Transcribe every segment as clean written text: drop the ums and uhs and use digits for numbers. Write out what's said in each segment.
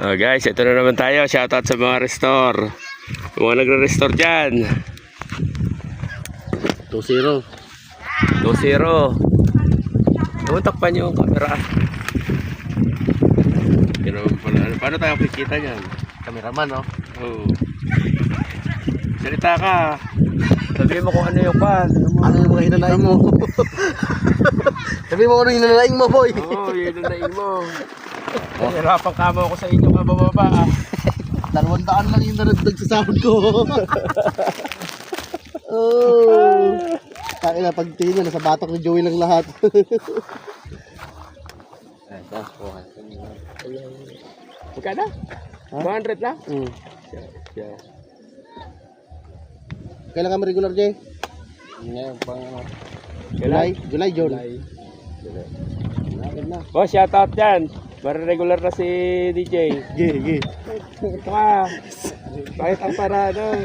Oh guys, ito na naman tayo. Shoutout sa mga restore. Mga nagre-restore dyan. 2-0. 2-0. Takpan niyo yung camera. Yun naman pala. Paano tayo kikita niyan? Cameraman, no? Oo. Salita ka. Sabihin mo kung ano yung pan. Ano yung mga hinanaing mo? Sabi mo ano yung hinanaing mo, boy. Oo, yun ang nain mo. Hirapan kamo ako sa inyo kabababa. 200 lang yung naragdag sa sahod ko. Oh. Kaya na pagtingin na, nasa batok ni Joey lang lahat. Magkano? 200 lang? Yeah. Kailan kami regular, Jay? Ngayon, pang July, June. Oh, shoutout dyan. Regular na si DJ. Gih. Ito ka. Bakit ang parado?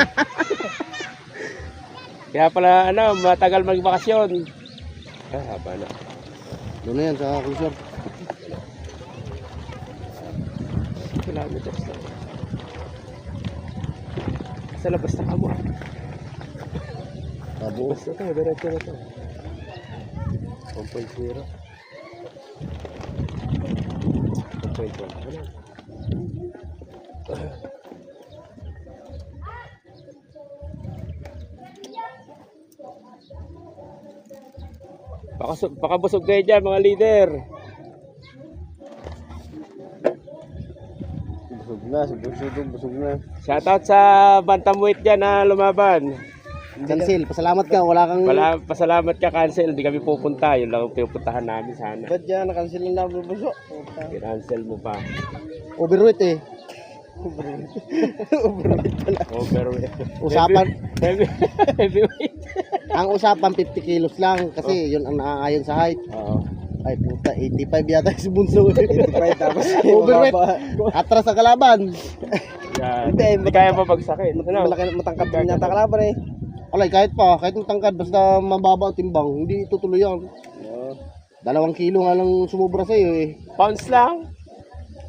Kaya pala, matagal magbakasyon. Haba na. Doon na yan sa cruiser. Kilometers na. Sa labas na kamo. Tabuos. Basta ito, diretso na ito. 1.0. 1.1. Baka busog kayo dyan mga leader. Busog na. Shoutout sa bantamweight dyan na lumaban. Cancel, pasalamat ka, wala kang... Pasalamat ka, cancel. Hindi kami pupunta. Yun lang ang pupuntahan namin sana. Ba't dyan, na-cancel lang namin buso? I-cancel mo pa. Overweight eh. Overweight. Usapan, Heavyweight. ang usapan 50 kilos lang kasi yun ang naaayon sa height. Oo. Ay puta, 85 yata si Bunso. 85 tapos Overweight. Atras sa kalaban. Yan. Hindi kaya pa bagsakin. Malaki matangkad din yata kalaban eh. Alay, kahit matangkad, basta mababa ang timbang, hindi tutuloy yan. 2 kilo nga lang sumubra sa'yo eh. Pounds lang.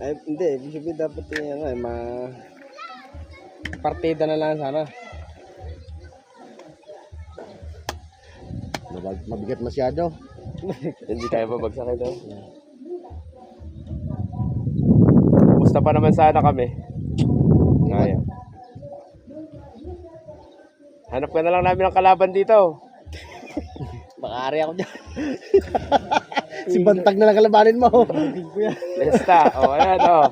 Ay, hindi. Ibig sabihin dapat yung partida na lang sana. Mabigat masyado. Hindi kaya pa bagsakin daw. Gusto pa naman sana kami. Kaya. Hanap ka na lang namin ng kalaban dito. Makari ako dyan. Si Bantag na lang kalabanin mo. Basta. O, ayan o.